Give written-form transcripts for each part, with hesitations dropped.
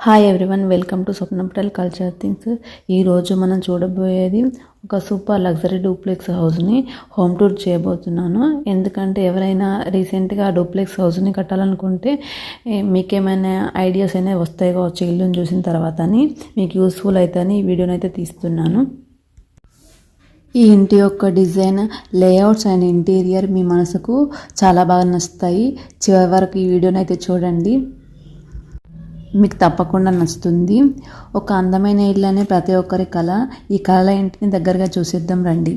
Hi everyone, welcome to Swapna Patel culture things. ఈరోజు మనం చూడబోయేది ఒక సూపర్ లగ్జరీ డూప్లెక్స్ హౌస్ని హోమ్ టూర్ చేయబోతున్నాను. ఎందుకంటే ఎవరైనా రీసెంట్గా డూప్లెక్స్ హౌస్ని కట్టాలనుకుంటే మీకేమైనా ఐడియాస్ అయినా వస్తాయి కావచ్చు ఇల్లుని చూసిన తర్వాత అని, మీకు యూస్ఫుల్ అవుతుందని ఈ వీడియోని అయితే తీస్తున్నాను. ఈ ఇంటి యొక్క డిజైన్, లేఅవుట్స్ అండ్ ఇంటీరియర్ మీ మనసుకు చాలా బాగా నచ్చుతాయి. చివరి వరకు ఈ వీడియోని అయితే చూడండి, మీకు తప్పకుండా నచ్చుతుంది. ఒక అందమైన ఇల్లు అనే ప్రతి ఒక్కరి కళ. ఈ కళ ఇంటిని దగ్గరగా చూసేద్దాం రండి.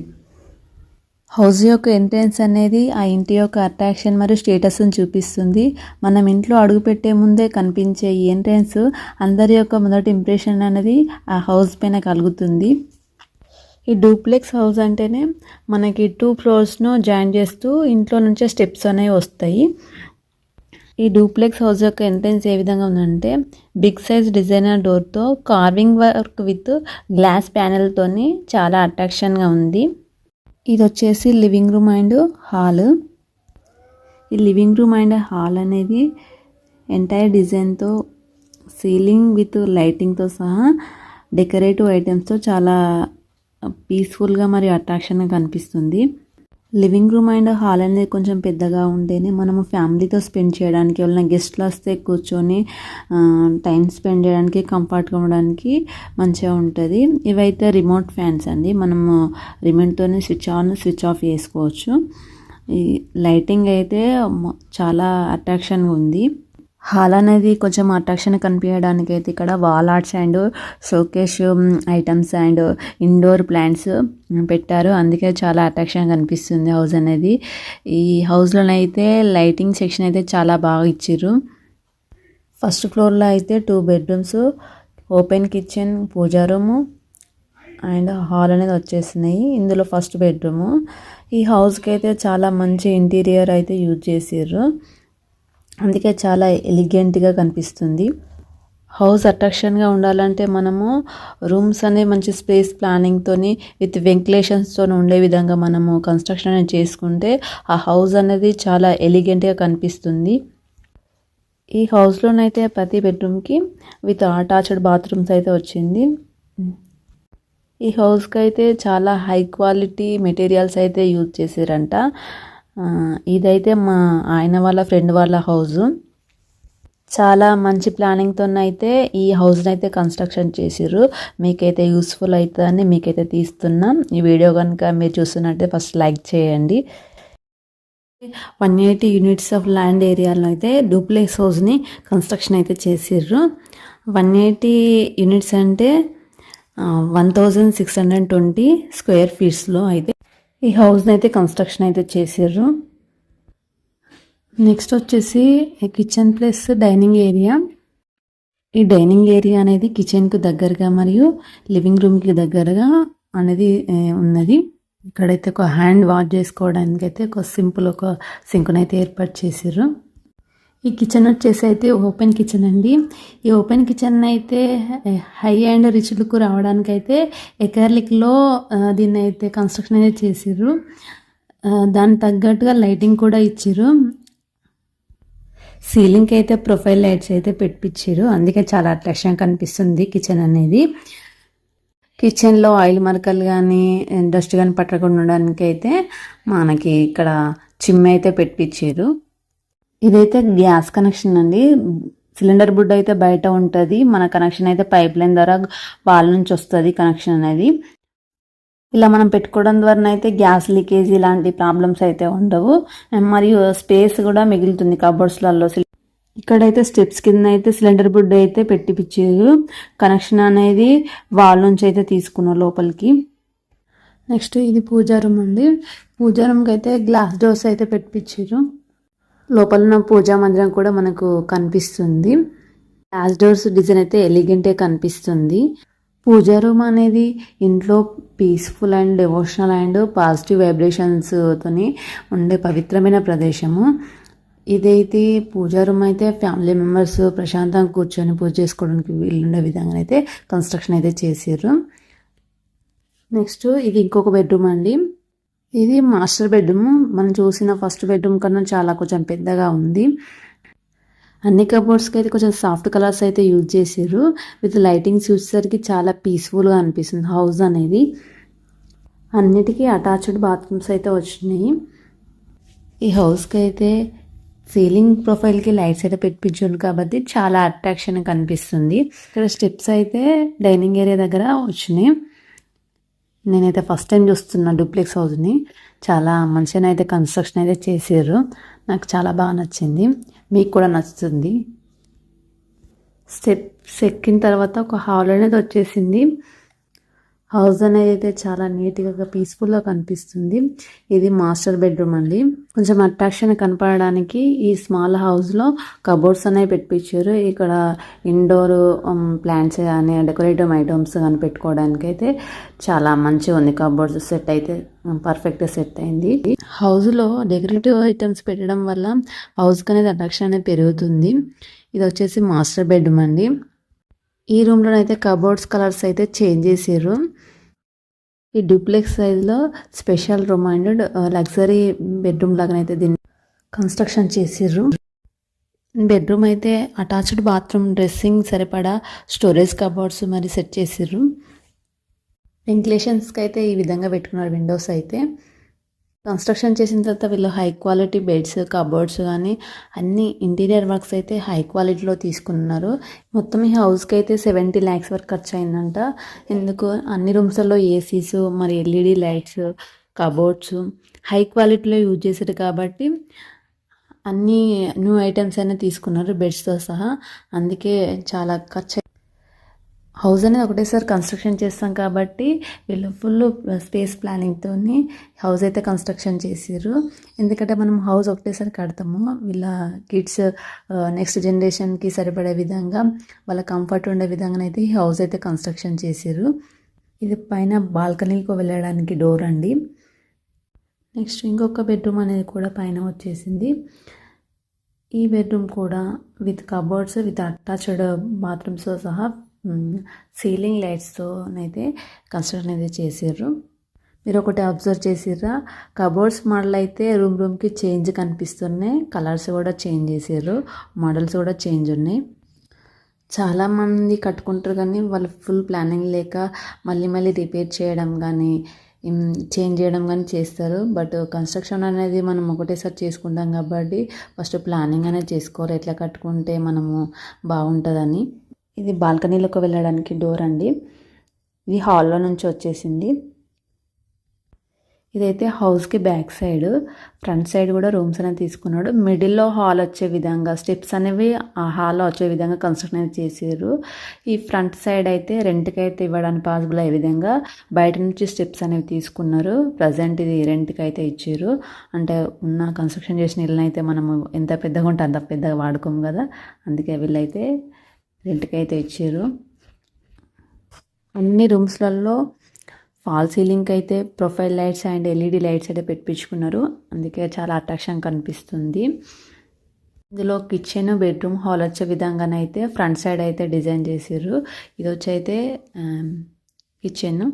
హౌస్ యొక్క ఎంట్రెన్స్ అనేది ఆ ఇంటి యొక్క అట్రాక్షన్ మరియు స్టేటస్ని చూపిస్తుంది. మనం ఇంట్లో అడుగుపెట్టే ముందే కనిపించే ఈ ఎంట్రెన్స్ అందరి యొక్క మొదటి ఇంప్రెషన్ అనేది ఆ హౌస్ పైన కలుగుతుంది. ఈ డూప్లెక్స్ హౌస్ అంటేనే మనకి 2 ఫ్లోర్స్ను జాయిన్ చేస్తూ ఇంట్లో నుంచే స్టెప్స్ అనేవి వస్తాయి. ఈ డూప్లెక్స్ హౌస్ యొక్క ఎంట్రెన్స్ ఏ విధంగా ఉందంటే బిగ్ సైజ్ డిజైనర్ డోర్తో కార్వింగ్ వర్క్ విత్ గ్లాస్ ప్యానెల్తోని చాలా అట్రాక్షన్గా ఉంది. ఇది వచ్చేసి లివింగ్ రూమ్ అండ్ హాల్. ఈ లివింగ్ రూమ్ అండ్ హాల్ అనేది ఎంటైర్ డిజైన్తో సీలింగ్ విత్ లైటింగ్తో సహా డెకరేటివ్ ఐటమ్స్తో చాలా పీస్ఫుల్గా మరియు అట్రాక్షన్గా కనిపిస్తుంది. లివింగ్ రూమ్ అండ్ హాల్ అనేది కొంచెం పెద్దగా ఉంటేనే మనము ఫ్యామిలీతో స్పెండ్ చేయడానికి, ఎవరైనా గెస్ట్లు వస్తే కూర్చొని టైం స్పెండ్ చేయడానికి, కంఫర్ట్గా ఉండడానికి మంచిగా ఉంటుంది. ఇవైతే రిమోట్ ఫ్యాన్స్ అండి, మనము రిమోట్తోనే స్విచ్ ఆన్ స్విచ్ ఆఫ్ చేసుకోవచ్చు. ఈ లైటింగ్ అయితే చాలా అట్రాక్షన్గా ఉంది. హాల్ అనేది కొంచెం అట్రాక్షన్ కనిపించడానికి అయితే ఇక్కడ wall arts and showcase items and indoor plants పెట్టారు. అందుకే చాలా అట్రాక్షన్ కనిపిస్తుంది హౌస్ అనేది. ఈ హౌస్లోనైతే లైటింగ్ సెక్షన్ అయితే చాలా బాగా ఇచ్చారు. ఫస్ట్ ఫ్లోర్లో అయితే 2 bedrooms, open kitchen, pooja room and hall అనేది వచ్చేసినాయి. ఇందులో ఫస్ట్ బెడ్రూము. ఈ హౌస్కి అయితే చాలా మంచి ఇంటీరియర్ అయితే యూజ్ చేసారు, అందుకే చాలా ఎలిగెంట్గా కనిపిస్తుంది. హౌస్ అట్రాక్షన్గా ఉండాలంటే మనము రూమ్స్ అనేవి మంచి స్పేస్ ప్లానింగ్తో విత్ వెంటిలేషన్స్తో ఉండే విధంగా మనము కన్స్ట్రక్షన్ అనేది చేసుకుంటే ఆ హౌస్ అనేది చాలా ఎలిగెంట్గా కనిపిస్తుంది. ఈ హౌస్లోనైతే ప్రతి బెడ్రూమ్కి విత్ అటాచ్డ్ బాత్రూమ్స్ అయితే వచ్చింది. ఈ హౌస్కి అయితే చాలా హై క్వాలిటీ మెటీరియల్స్ అయితే యూజ్ చేసారంట. ఇదైతే మా ఆయన వాళ్ళ ఫ్రెండ్ వాళ్ళ హౌస్. చాలా మంచి ప్లానింగ్తో అయితే ఈ హౌస్ని అయితే కన్స్ట్రక్షన్ చేసిర్రు. మీకైతే యూస్ఫుల్ అవుతుందని మీకైతే తీస్తున్నాం. ఈ వీడియో కనుక మీరు చూస్తున్నట్టే ఫస్ట్ లైక్ చేయండి. 180 యూనిట్స్ ఆఫ్ ల్యాండ్ ఏరియాలో అయితే డూప్లెక్స్ హౌస్ని కన్స్ట్రక్షన్ అయితే చేసిర్రు. 180 యూనిట్స్ అంటే 1620 స్క్వేర్ ఫీట్స్లో అయితే ఈ హౌస్ని అయితే కన్స్ట్రక్షన్ అయితే చేసారు. నెక్స్ట్ వచ్చేసి కిచెన్ ప్లస్ డైనింగ్ ఏరియా. ఈ డైనింగ్ ఏరియా అనేది కిచెన్కు దగ్గరగా మరియు లివింగ్ రూమ్కి దగ్గరగా అనేది ఉన్నది. ఇక్కడైతే ఒక హ్యాండ్ వాష్ చేసుకోవడానికి అయితే ఒక సింపుల్ ఒక సింక్ను అయితే ఏర్పాటు చేసారు. ఈ కిచెన్ వచ్చేసి అయితే ఓపెన్ కిచెన్ అండి. ఈ ఓపెన్ కిచెన్ అయితే హై అండ్ రిచ్ లుక్ రావడానికి అయితే ఎకార్లిక్లో దీన్ని అయితే కన్స్ట్రక్షన్ అయితే చేసిర్రు. దానికి తగ్గట్టుగా లైటింగ్ కూడా ఇచ్చారు. సీలింగ్కి అయితే ప్రొఫైల్ లైట్స్ అయితే పెట్టించారు, అందుకే చాలా అట్రాక్షన్ కనిపిస్తుంది కిచెన్ అనేది. కిచెన్లో ఆయిల్ మరకలు కానీ డస్ట్ కానీ పట్టకుండా ఉండడానికి అయితే మనకి ఇక్కడ చిమ్మ అయితే పెట్టించారు. ఇదైతే గ్యాస్ కనెక్షన్ అండి. సిలిండర్ బుడ్ అయితే బయట ఉంటుంది, మన కనెక్షన్ అయితే పైప్ లైన్ ద్వారా వాళ్ళ నుంచి వస్తుంది కనెక్షన్ అనేది. ఇలా మనం పెట్టుకోవడం ద్వారా అయితే గ్యాస్ లీకేజ్ ఇలాంటి ప్రాబ్లమ్స్ అయితే ఉండవు, మరియు స్పేస్ కూడా మిగులుతుంది కబోర్డ్స్లలో. ఇక్కడైతే స్టెప్స్ కింద అయితే సిలిండర్ బుడ్ అయితే పెట్టిపించారు. కనెక్షన్ అనేది వాళ్ళ నుంచి అయితే తీసుకున్నారు లోపలికి. నెక్స్ట్ ఇది పూజా రూమ్ అండి. పూజా రూమ్కి అయితే గ్లాస్ డోర్స్ అయితే పెట్టిపించారు. లోపల ఉన్న పూజా మందిరం కూడా మనకు కనిపిస్తుంది. గ్లాస్ డోర్స్ డిజైన్ అయితే ఎలిగెంట్గా కనిపిస్తుంది. పూజా రూమ్ అనేది ఇంట్లో peaceful and devotional and positive వైబ్రేషన్స్తోని ఉండే పవిత్రమైన ప్రదేశము. ఇదైతే పూజా రూమ్ అయితే ఫ్యామిలీ మెంబర్స్ ప్రశాంతంగా కూర్చొని పూజ చేసుకోవడానికి వీలుండే విధంగా అయితే కన్స్ట్రక్షన్ అయితే చేసారు. నెక్స్ట్ ఇది ఇంకొక బెడ్రూమ్ అండి. ఇది మాస్టర్ బెడ్రూమ్. మనం చూసిన ఫస్ట్ బెడ్రూమ్ కన్నా చాలా కొంచెం పెద్దగా ఉంది. అన్ని కబోర్డ్స్కి అయితే కొంచెం సాఫ్ట్ కలర్స్ అయితే యూజ్ చేసారు. విత్ లైటింగ్స్ చూసేసరికి చాలా పీస్ఫుల్గా అనిపిస్తుంది హౌస్ అనేది. అన్నిటికీ అటాచ్డ్ బాత్రూమ్స్ అయితే వచ్చినాయి. ఈ హౌస్కి అయితే సీలింగ్ ప్రొఫైల్కి లైట్స్ అయితే పెట్టించాను కాబట్టి చాలా అట్రాక్షన్ కనిపిస్తుంది. ఇక్కడ స్టెప్స్ అయితే డైనింగ్ ఏరియా దగ్గర వచ్చినాయి. నేనైతే ఫస్ట్ టైం చూస్తున్నా డూప్లెక్స్ హౌస్ని. చాలా మంచిగా అయితే కన్స్ట్రక్షన్ అయితే చేసారు. నాకు చాలా బాగా నచ్చింది. మీకు కూడా నచ్చుతుంది. స్టెప్స్ ఎక్కిన తర్వాత ఒక హాల్ అనేది వచ్చేసింది. హౌస్ అనేది అయితే చాలా నీట్గా పీస్ఫుల్గా కనిపిస్తుంది. ఇది మాస్టర్ బెడ్రూమ్ అండి. కొంచెం అట్రాక్షన్ కనపడడానికి ఈ స్మాల్ హౌస్లో కబోర్డ్స్ అనేవి పెట్టించారు. ఇక్కడ ఇండోర్ ప్లాంట్స్ కానీ డెకరేటివ్ ఐటమ్స్ కానీ పెట్టుకోవడానికి అయితే చాలా మంచిగా ఉంది. కబోర్డ్స్ సెట్ అయితే పర్ఫెక్ట్గా సెట్ అయింది. హౌస్లో డెకరేటివ్ ఐటమ్స్ పెట్టడం వల్ల హౌస్కి అనేది అట్రాక్షన్ అనేది పెరుగుతుంది. ఇది వచ్చేసి మాస్టర్ బెడ్రూమ్ అండి. ఈ రూమ్లో అయితే కబోర్డ్స్ కలర్స్ అయితే చేంజ్ చేసారు. ఈ డూప్లెక్స్ సైజ్లో special room and luxury bedroom లాగానైతే దీన్ని కన్స్ట్రక్షన్ చేసారు. బెడ్రూమ్ అయితే అటాచ్డ్ బాత్రూమ్, డ్రెస్సింగ్ సరిపడా స్టోరేజ్ కబోర్డ్స్ మరి సెట్ చేసారు. వెంటిలేషన్స్కి అయితే ఈ విధంగా పెట్టుకున్నారు విండోస్ అయితే. కన్స్ట్రక్షన్ చేసిన తర్వాత వీళ్ళు హై క్వాలిటీ బెడ్స్, కబోర్డ్స్ కానీ అన్ని ఇంటీరియర్ వర్క్స్ అయితే హై క్వాలిటీలో తీసుకున్నారు. మొత్తం ఈ హౌస్కి అయితే 70 lakhs వరకు ఖర్చు అయిందంట. ఎందుకు అన్ని రూమ్స్లో ఏసీస్, మరి ఎల్ఈడి లైట్స్, కబోర్డ్స్ హై క్వాలిటీలో యూజ్ చేశారు కాబట్టి అన్ని న్యూ ఐటమ్స్ అయినా తీసుకున్నారు బెడ్స్తో సహా. అందుకే చాలా ఖర్చు. హౌస్ అనేది ఒకటేసారి కన్స్ట్రక్షన్ చేస్తాం కాబట్టి వీళ్ళు ఫుల్ స్పేస్ ప్లానింగ్తో హౌస్ అయితే కన్స్ట్రక్షన్ చేసారు. ఎందుకంటే మనం హౌస్ ఒకటేసారి కడతాము. వీళ్ళ కిడ్స్ నెక్స్ట్ జనరేషన్కి సరిపడే విధంగా వాళ్ళ కంఫర్ట్ ఉండే విధంగా అయితే ఈ హౌస్ అయితే కన్స్ట్రక్షన్ చేసారు. ఇది పైన బాల్కనీకి వెళ్ళడానికి డోర్ అండి. నెక్స్ట్ ఇంకొక బెడ్రూమ్ అనేది కూడా పైన వచ్చేసింది. ఈ బెడ్రూమ్ కూడా విత్ కబోర్డ్స్, విత్ అటాచ్డ్ బాత్రూమ్స్తో సహా సీలింగ్ లైట్స్తో అయితే కన్స్ట్రక్షన్ అయితే చేసారు. మీరు ఒకటి అబ్జర్వ్ చేసిర్రా, కబోర్డ్స్ మోడల్ అయితే రూమ్కి చేంజ్ కనిపిస్తున్నాయి. కలర్స్ కూడా చేంజ్ చేసారు, మోడల్స్ కూడా చేంజ్ ఉన్నాయి. చాలామంది కట్టుకుంటారు కానీ వాళ్ళు ఫుల్ ప్లానింగ్ లేక మళ్ళీ రిపేర్ చేయడం కానీ చేంజ్ చేయడం కానీ చేస్తారు. బట్ కన్స్ట్రక్షన్ అనేది మనం ఒకటేసారి చేసుకుంటాం కాబట్టి ఫస్ట్ ప్లానింగ్ అనేది చేసుకోవాలి, ఎట్లా కట్టుకుంటే మనము బాగుంటుందని. ఇది బాల్కనీలోకి వెళ్ళడానికి డోర్ అండి. ఇది హాల్లో నుంచి వచ్చేసింది. ఇదైతే హౌస్కి బ్యాక్ సైడ్, ఫ్రంట్ సైడ్ కూడా రూమ్స్ అనేది తీసుకున్నాడు. మిడిల్లో హాల్ వచ్చే విధంగా స్టెప్స్ అనేవి ఆ హాల్లో వచ్చే విధంగా కన్స్ట్రక్షన్ అనేది చేసారు. ఈ ఫ్రంట్ సైడ్ అయితే రెంట్కి అయితే ఇవ్వడానికి పాసిబుల్ అయ్యే విధంగా బయట నుంచి స్టెప్స్ అనేవి తీసుకున్నారు. ప్రజెంట్ ఇది రెంట్కి అయితే ఇచ్చారు. అంటే ఉన్న కన్స్ట్రక్షన్ చేసిన ఇల్లు అయితే మనము ఎంత పెద్దగా ఉంటే అంత పెద్దగా వాడుకోము కదా, అందుకే వీళ్ళైతే రెంట్కి అయితే ఇచ్చారు. అన్ని రూమ్స్లలో ఫాల్ సీలింగ్ అయితే profile lights and LED lights అయితే పెట్టించుకున్నారు. అందుకే చాలా అట్రాక్షన్ కనిపిస్తుంది. ఇందులో కిచెన్, బెడ్రూమ్, హాల్ వచ్చే విధంగానైతే ఫ్రంట్ సైడ్ అయితే డిజైన్ చేసారు. ఇది వచ్చి అయితే కిచెన్,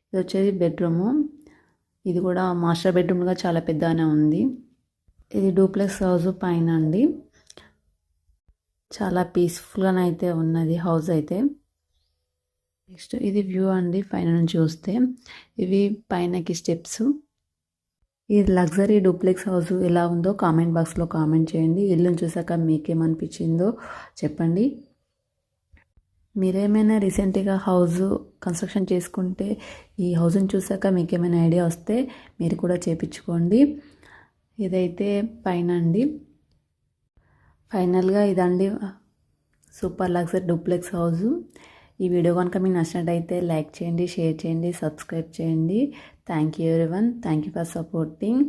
ఇది వచ్చేది బెడ్రూము. ఇది కూడా మాస్టర్ బెడ్రూమ్గా చాలా పెద్దగానే ఉంది. ఇది డూప్లెక్స్ హౌస్ పైన అండి. చాలా పీస్ఫుల్గానైతే ఉన్నది హౌస్ అయితే. నెక్స్ట్ ఇది వ్యూ అండి పైన నుంచి చూస్తే. ఇవి పైనకి స్టెప్స్. ఈ లగ్జరీ డూప్లెక్స్ హౌస్ ఎలా ఉందో కామెంట్ బాక్స్లో కామెంట్ చేయండి. ఇల్లుని చూసాక మీకేమనిపించిందో చెప్పండి. మీరేమైనా రీసెంట్గా హౌస్ కన్స్ట్రక్షన్ చేసుకుంటే ఈ హౌస్ని చూసాక మీకేమైనా ఐడియా వస్తే మీరు కూడా చేపించుకోండి. ఇదైతే పైన అండి. ఫైనల్గా ఇదండి సూపర్ లగ్జరీ డూప్లెక్స్ హౌస్. ఈ వీడియో కనుక మీకు నచ్చినట్టయితే లైక్ చేయండి, షేర్ చేయండి, సబ్స్క్రైబ్ చేయండి. Thank you everyone. Thank you for supporting.